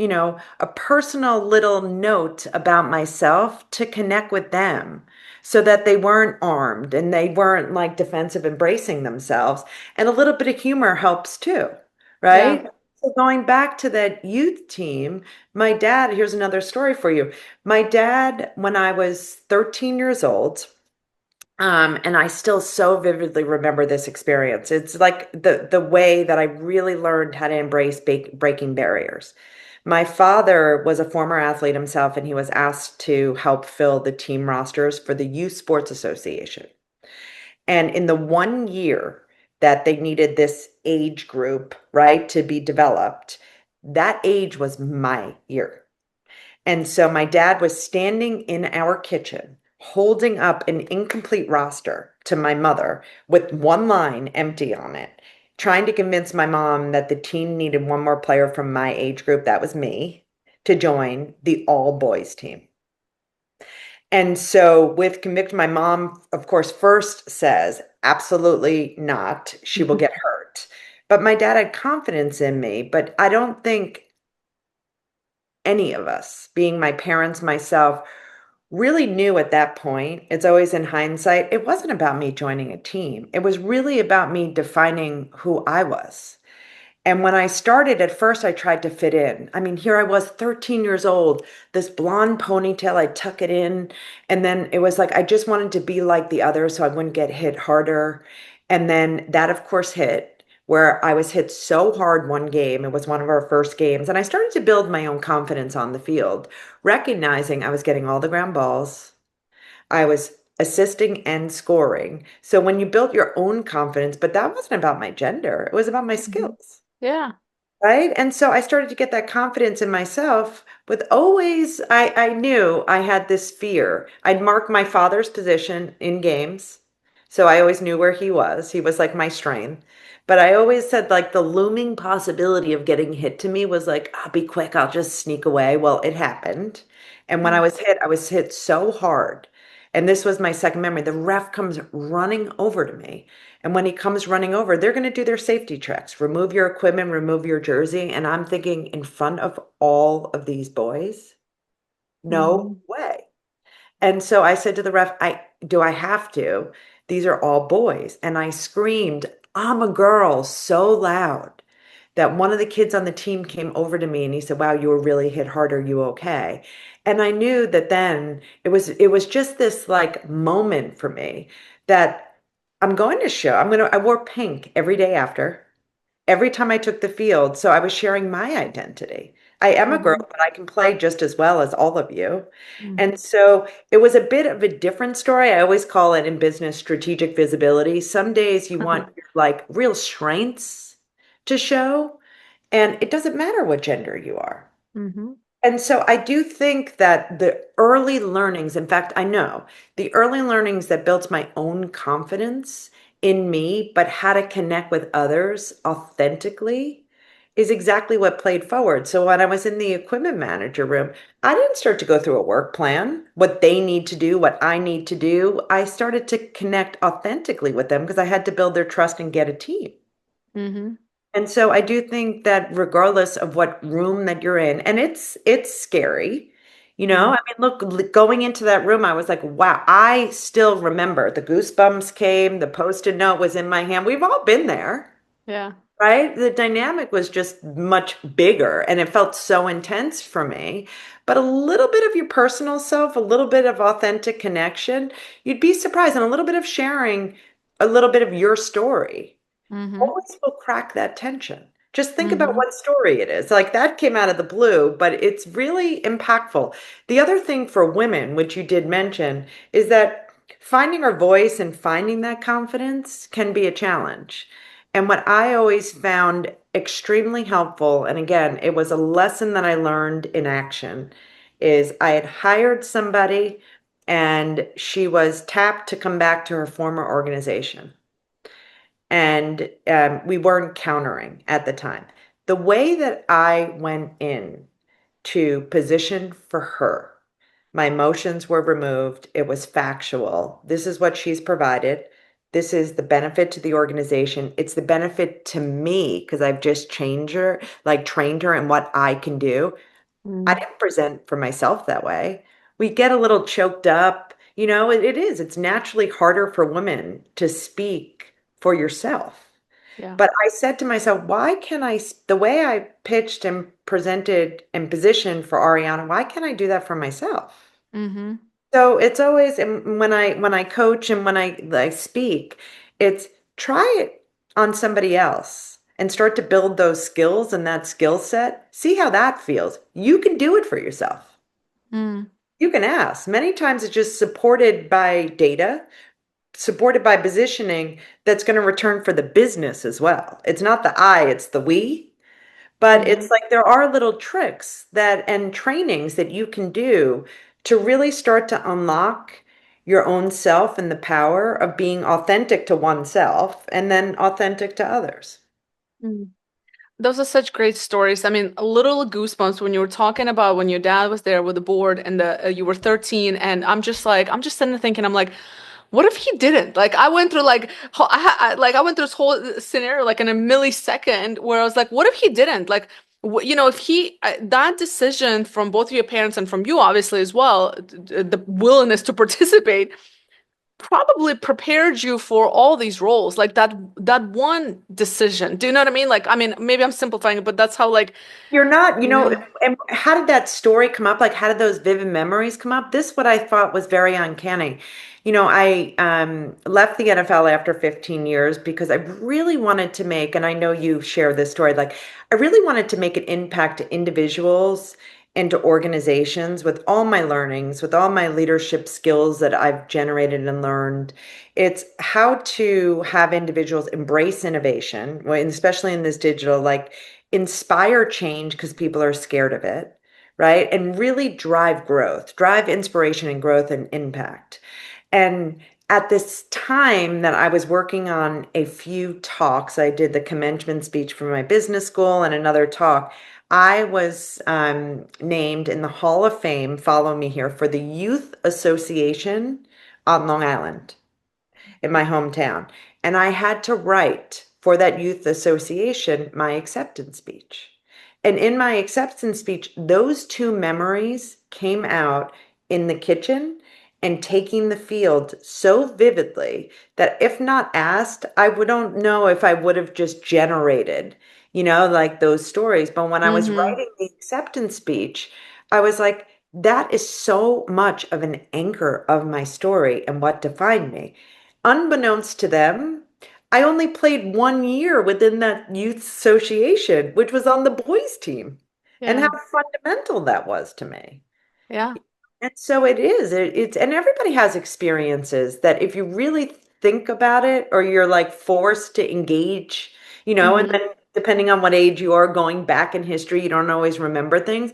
personal little note about myself to connect with them so that they weren't armed and they weren't like defensive embracing themselves. And a little bit of humor helps too, Yeah. right? So going back to that youth team, my dad, here's another story for you. My dad, when I was 13 years old, and I still so vividly remember this experience. It's like the way that I really learned how to embrace breaking barriers. My father was a former athlete himself, and he was asked to help fill the team rosters for the Youth Sports Association. And in the 1 year that they needed this age group, right, to be developed, that age was my year. And so my dad was standing in our kitchen holding up an incomplete roster to my mother with one line empty on it, trying to convince my mom that the team needed one more player from my age group, that was me, to join the all boys team. And so with Convict, my mom, of course, first says, absolutely not. She will get hurt. But my dad had confidence in me. But I don't think any of us, being my parents, myself, really knew at that point. It's always in hindsight. It wasn't about me joining a team. It was really about me defining who I was. And when I started, at first, I tried to fit in. I mean, here I was, 13 years old, this blonde ponytail, I'd tuck it in. And then it was like, I just wanted to be like the others so I wouldn't get hit harder. And then that, of course, hit where I was hit so hard one game. It was one of our first games. And I started to build my own confidence on the field, recognizing I was getting all the ground balls. I was assisting and scoring. So when you built your own confidence, but that wasn't about my gender, it was about my Mhm. skills. Yeah. Right. And so I started to get that confidence in myself with always, I knew I had this fear. I'd mark my father's position in games. So I always knew where he was. He was like my strength. But I always said like the looming possibility of getting hit to me was like, I'll be quick. I'll just sneak away. Well, it happened. And when Mm. I was hit so hard. And this was my second memory. The ref comes running over to me. And when he comes running over, they're going to do their safety checks, remove your equipment, remove your jersey. And I'm thinking, in front of all of these boys? No Mhm. way. And so I said to the ref, do I have to? These are all boys. And I screamed, I'm a girl, so loud that one of the kids on the team came over to me and he said, wow, you were really hit hard. Are you okay? And I knew that then it was just this like moment for me that I'm going to show. I wore pink every day after, every time I took the field. So I was sharing my identity. I am a girl, Mhm. but I can play just as well as all of you. And Mhm. so it was a bit of a different story. I always call it in business strategic visibility. Some days you want your, like real strengths to show, and it doesn't matter what gender you are. Mhm. And so I do think that the early learnings, in fact, I know the early learnings that built my own confidence in me, but how to connect with others authentically is exactly what played forward. So when I was in the equipment manager room, I didn't start to go through a work plan, what they need to do, what I need to do. I started to connect authentically with them because I had to build their trust and get a team. Mhm. And so I do think that regardless of what room that you're in, and it's scary, I Mhm. mean, look, going into that room, I was like, wow, I still remember the goosebumps came, the post-it note was in my hand. We've all been there, Yeah. right? The dynamic was just much bigger and it felt so intense for me. But a little bit of your personal self, a little bit of authentic connection, you'd be surprised, and a little bit of sharing a little bit of your story Mhm. always will crack that tension. Just think about Mhm. what story it is. Like that came out of the blue, but it's really impactful. The other thing for women, which you did mention, is that finding our voice and finding that confidence can be a challenge. And what I always found extremely helpful, and again, it was a lesson that I learned in action, is I had hired somebody and she was tapped to come back to her former organization, and we weren't countering at the time. The way that I went in to position for her, my emotions were removed. It was factual. This is what she's provided. This is the benefit to the organization. It's the benefit to me because I've just changed her, like trained her in what I can do. I Mhm. didn't present for myself that way. We get a little choked up. It is. It's naturally harder for women to speak for yourself. Yeah. But I said to myself, why can the way I pitched and presented and positioned for Ariana, why can't I do that for myself? Mhm. So it's always, and when I coach and when I speak, it's try it on somebody else and start to build those skills and that skill set. See how that feels. You can do it for yourself. Mm. You can ask. Many times it's just supported by data, supported by positioning that's going to return for the business as well. It's not the I, it's the we. But Mm-hmm. it's like there are little tricks that and trainings that you can do to really start to unlock your own self and the power of being authentic to oneself and then authentic to others. Those are such great stories. I mean, a little goosebumps when you were talking about when your dad was there with the board and you were 13, and I'm just sitting there thinking, I'm like, what if he didn't? Like, I went through like, I went through this whole scenario like in a millisecond where I was like, what if he didn't? Like, if that decision from both of your parents and from you, obviously as well, the willingness to participate probably prepared you for all these roles like that one decision. Do you know what I mean? Like, I mean, maybe I'm simplifying it, but that's how like You're not, yeah. and how did that story come up? Like, how did those vivid memories come up? This, what I thought was very uncanny. I left the NFL after 15 years because I really wanted to make, and I know you share this story, like, I really wanted to make an impact to individuals and to organizations with all my learnings, with all my leadership skills that I've generated and learned. It's how to have individuals embrace innovation, well, and especially in this digital, like, inspire change because people are scared of it, right? And really drive growth, drive inspiration and growth and impact. And at this time that I was working on a few talks, I did the commencement speech for my business school and another talk. I was named in the Hall of Fame, follow me here, for the Youth Association on Long Island in my hometown. And I had to write for that youth association my acceptance speech. And in my acceptance speech, those two memories came out in the kitchen and taking the field so vividly that if not asked, don't know if I would have just generated, like those stories. But when I was Mm-hmm. writing the acceptance speech, I was like, that is so much of an anchor of my story and what defined me. Unbeknownst to them, I only played 1 year within that youth association, which was on the boys' team, and how Yeah. fundamental that was to me. Yeah. And so it is. And everybody has experiences that if you really think about it, or you're like forced to engage, and Mm-hmm. then depending on what age you are going back in history, you don't always remember things.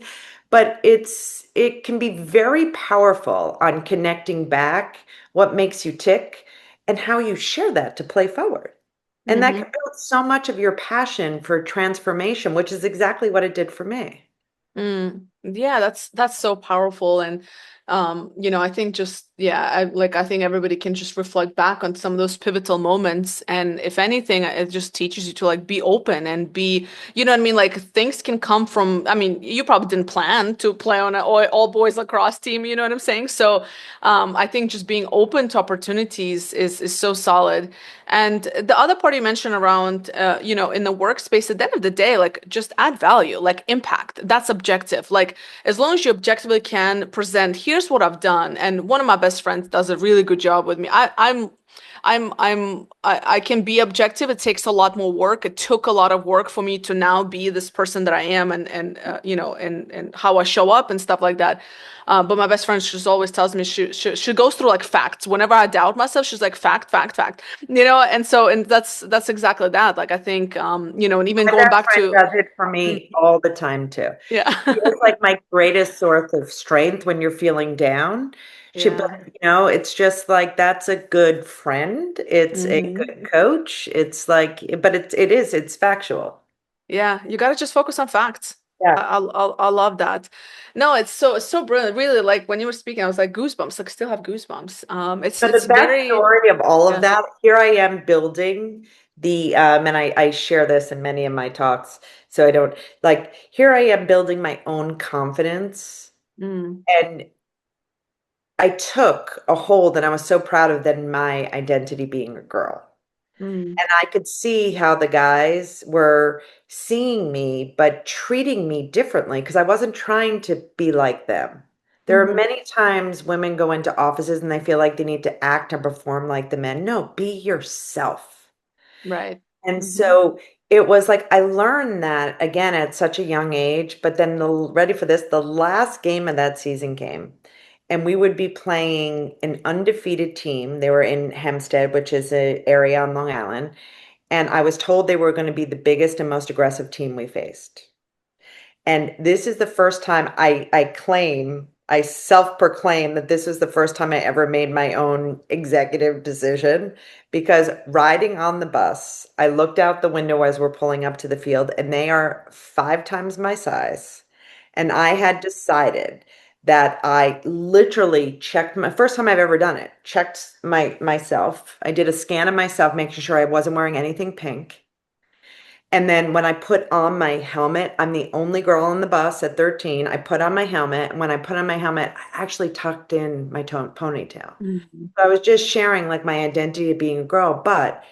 But it can be very powerful on connecting back what makes you tick and how you share that to play forward. And that can Mm-hmm. build so much of your passion for transformation, which is exactly what it did for me. Yeah, that's so powerful. And I think just yeah, I think everybody can just reflect back on some of those pivotal moments. And if anything, it just teaches you to like be open and be, you know what I mean? Like things can come from, I mean, you probably didn't plan to play on an all boys lacrosse team, you know what I'm saying? So I think just being open to opportunities is so solid. And the other part you mentioned around, in the workspace, at the end of the day, like just add value, like impact. That's objective. Like as long as you objectively can present, here's what I've done. And one of my best friends does a really good job with me. I can be objective. It takes a lot more work. It took a lot of work for me to now be this person that I am, and how I show up and stuff like that. But my best friend just always tells me she goes through like facts. Whenever I doubt myself, she's like fact, fact, fact. And that's exactly that. Like I think and even My going best back friend to does it for me all the time too. She yeah. is like my greatest source of strength when you're feeling down. But Yeah. it's just like that's a good friend. It's a Hmm. good coach. It's like, but it's factual. Yeah, you got to just focus on facts. Yeah. I love that. No, it's so brilliant. Really, like when you were speaking, I was like goosebumps. Like still have goosebumps. It's But the it's best very story of all of yeah. that, here I am building and I share this in many of my talks. So I don't like, here I am building my own confidence. Mm, And I took a hold and I was so proud of then my identity being a girl. mm, And I could see how the guys were seeing me, but treating me differently because I wasn't trying to be like them. There are hmm. many times women go into offices and they feel like they need to act and perform like the men. No, be yourself. Right. And Hmm. so it was like I learned that again at such a young age, but then ready for this, the last game of that season came. And we would be playing an undefeated team. They were in Hempstead, which is an area on Long Island. And I was told they were going to be the biggest and most aggressive team we faced. And this is the first time I self-proclaim that this was the first time I ever made my own executive decision because riding on the bus, I looked out the window as we're pulling up to the field, and they are 5 times my size. And I had decided that I literally checked my first time I've ever done it, checked myself. I did a scan of myself, making sure I wasn't wearing anything pink. And then when I put on my helmet, I'm the only girl on the bus at 13. I put on my helmet. And when I put on my helmet, I actually tucked in my ponytail. Mhm. So I was just sharing like my identity of being a girl, but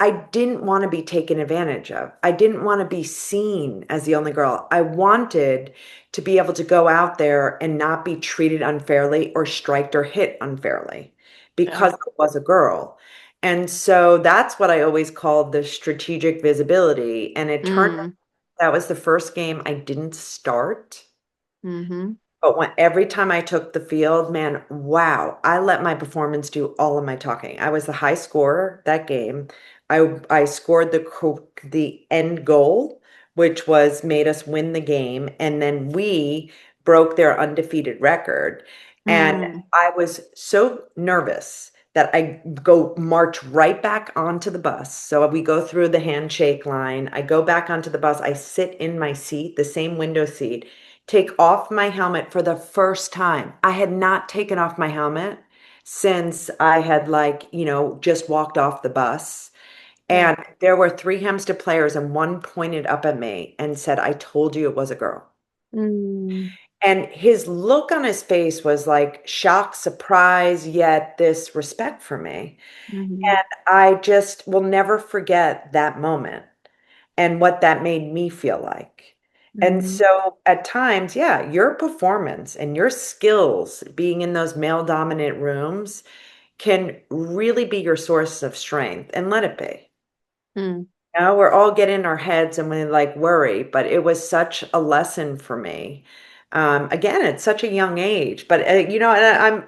I didn't want to be taken advantage of. I didn't want to be seen as the only girl. I wanted to be able to go out there and not be treated unfairly or striked or hit unfairly Yeah. because I was a girl. And so that's what I always called the strategic visibility. And it turned out Mm. that was the first game I didn't start. Mm-hmm. But every time I took the field, man, wow, I let my performance do all of my talking. I was the high scorer that game. I scored the end goal, which was made us win the game, and then we broke their undefeated record. And Mm. I was so nervous that I go march right back onto the bus. So we go through the handshake line. I go back onto the bus. I sit in my seat, the same window seat, take off my helmet for the first time. I had not taken off my helmet since I had just walked off the bus. Yeah. And there were three Hempstead players and one pointed up at me and said, "I told you it was a girl." Mm. And his look on his face was like shock, surprise, yet this respect for me. Mm-hmm. And I just will never forget that moment and what that made me feel like. And Mm-hmm. so at times, yeah, your performance and your skills being in those male dominant rooms can really be your source of strength, and let it be. Mm. You know, we're all getting in our heads and we like worry, but it was such a lesson for me. Again, at such a young age, but and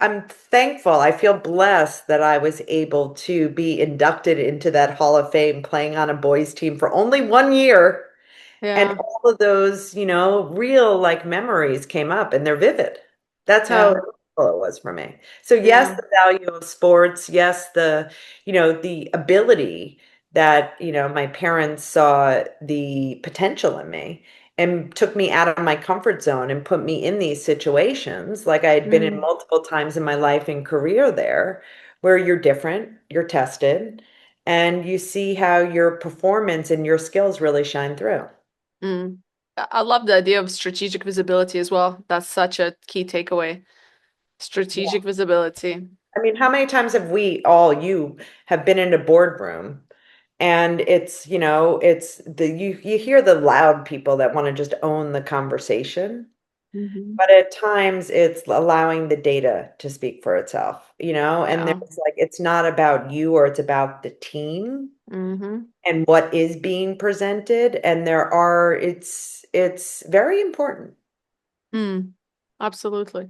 I'm thankful. I feel blessed that I was able to be inducted into that Hall of Fame, playing on a boys' team for only 1 year. And Yeah. all of those, real like memories came up and they're vivid. That's how Yeah. impactful it was for me. So yes, Yeah. the value of sports, yes, the ability that, my parents saw the potential in me and took me out of my comfort zone and put me in these situations like I had been in Mm. multiple times in my life and career there, where you're different, you're tested, and you see how your performance and your skills really shine through. Mm. I love the idea of strategic visibility as well. That's such a key takeaway. Yeah. Strategic visibility. I mean, how many times have you have been in a boardroom and you hear the loud people that want to just own the conversation, Mm-hmm. but at times it's allowing the data to speak for itself, and Yeah. there's like it's not about you or it's about the team Mm-hmm. and what is being presented, and it's very important. Mm. Absolutely.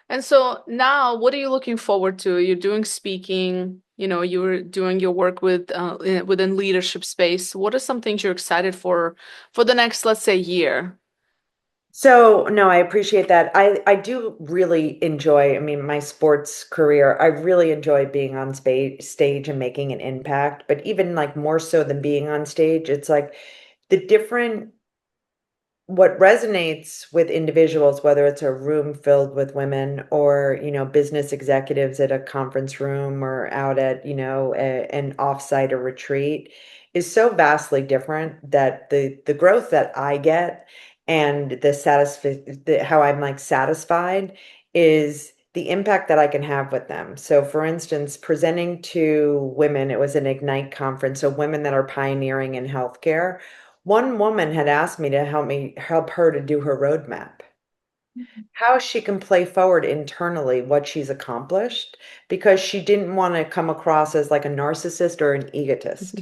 And so now, what are you looking forward to? You're doing speaking, you're doing your work within leadership space. What are some things you're excited for the next, let's say, year? So, no, I appreciate that. I do really enjoy, I mean, my sports career. I really enjoy being on stage and making an impact, but even like more so than being on stage, it's like the different what resonates with individuals, whether it's a room filled with women or, business executives at a conference room or out at, an offsite or retreat, is so vastly different that the growth that I get and how I'm like satisfied is the impact that I can have with them. So for instance, presenting to women, it was an Ignite conference, so women that are pioneering in healthcare. One woman had asked me to help her to do her roadmap, how she can play forward internally what she's accomplished, because she didn't want to come across as like a narcissist or an egotist.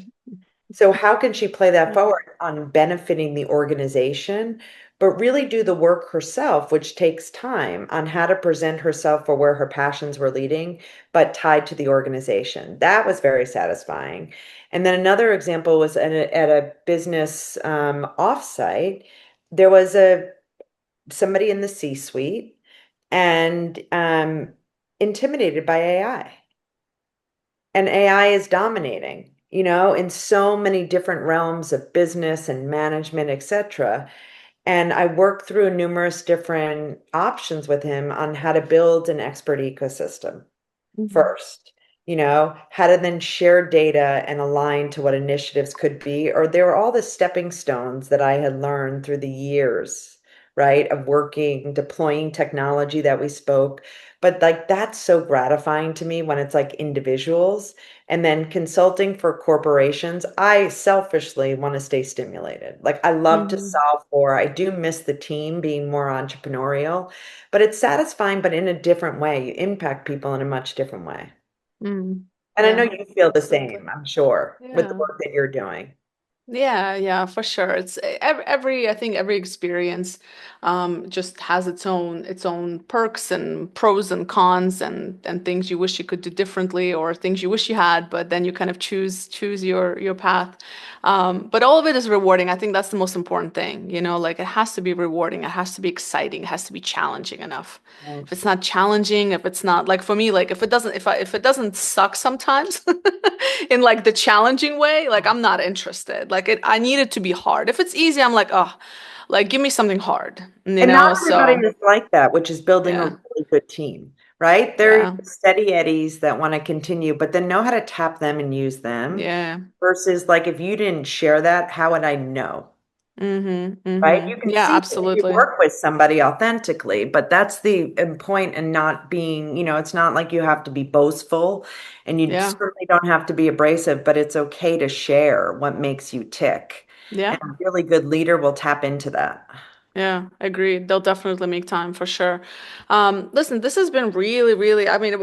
So how can she play that Yeah. forward on benefiting the organization, but really do the work herself, which takes time, on how to present herself for where her passions were leading, but tied to the organization? That was very satisfying. And then another example was at a business offsite. There was somebody in the C-suite and intimidated by AI. And AI is dominating, in so many different realms of business and management, etc. And I worked through numerous different options with him on how to build an expert ecosystem Mhm. first, how to then share data and align to what initiatives could be. Or there were all the stepping stones that I had learned through the years, right, of working, deploying technology that we spoke. But like that's so gratifying to me when it's like individuals and then consulting for corporations. I selfishly want to stay stimulated. Like I love to Mhm. solve for, I do miss the team being more entrepreneurial, but it's satisfying, but in a different way. You impact people in a much different way. Mm. And I know Yeah, you feel the absolutely. same, I'm sure, with the Yeah. work that you're doing. Yeah, yeah, for sure. It's I think every experience just has its own perks and pros and cons and things you wish you could do differently or things you wish you had, but then you kind of choose your path. But all of it is rewarding. I think that's the most important thing, like it has to be rewarding, it has to be exciting, it has to be challenging enough. If it's not challenging, if it's not like for me, like if it doesn't suck sometimes in like the challenging way, like I'm not interested. Like I need it to be hard. If it's easy, I'm like, oh, like give me something hard, And not everybody So is like that, which is building a yeah, really good team, right? There are yeah, steady eddies that want to continue, but then know how to tap them and use them yeah. versus like if you didn't share that, how would I know? Mm-hmm. Right? You Mm-hmm. can Yeah, see it if you absolutely. work with somebody authentically, but that's the point and not being, it's not like you have to be boastful and you Yeah, certainly don't have to be abrasive, but it's okay to share what makes you tick. And yeah. a really good leader will tap into that. Yeah, agreed. They'll definitely make time for sure. Listen, this has been really, really. I mean,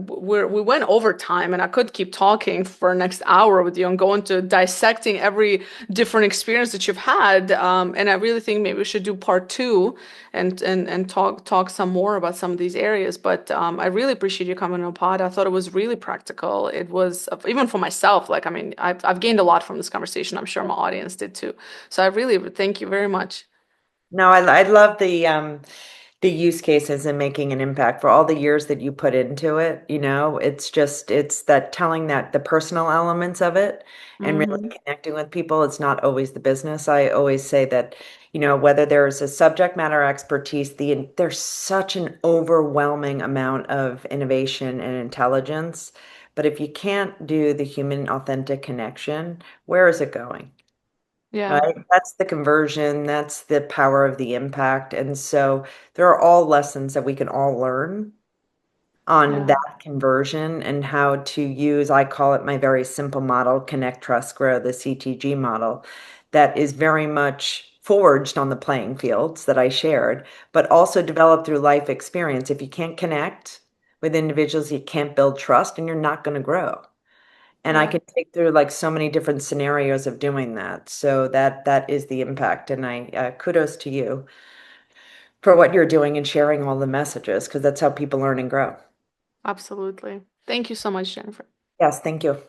we went over time, and I could keep talking for next hour with you and go into dissecting every different experience that you've had. And I really think maybe we should do part two and talk some more about some of these areas. But I really appreciate you coming on the pod. I thought it was really practical. It was even for myself. Like, I mean, I've gained a lot from this conversation. I'm sure my audience did too. So I really thank you very much. No, I love the use cases and making an impact for all the years that you put into it. It's that telling that the personal elements of it and really Mm-hmm. connecting with people. It's not always the business. I always say that, whether there's a subject matter expertise, there's such an overwhelming amount of innovation and intelligence. But if you can't do the human authentic connection, where is it going? Yeah, Right? That's the conversion, that's the power of the impact. And so there are all lessons that we can all learn on yeah, that conversion and how to use, I call it my very simple model, connect, trust, grow, the CTG model, that is very much forged on the playing fields that I shared, but also developed through life experience. If you can't connect with individuals, you can't build trust and you're not going to grow. And I yeah, can take through like so many different scenarios of doing that. So that is the impact. And I kudos to you for what you're doing and sharing all the messages because that's how people learn and grow. absolutely. Thank you so much, Jennifer. Yes, thank you.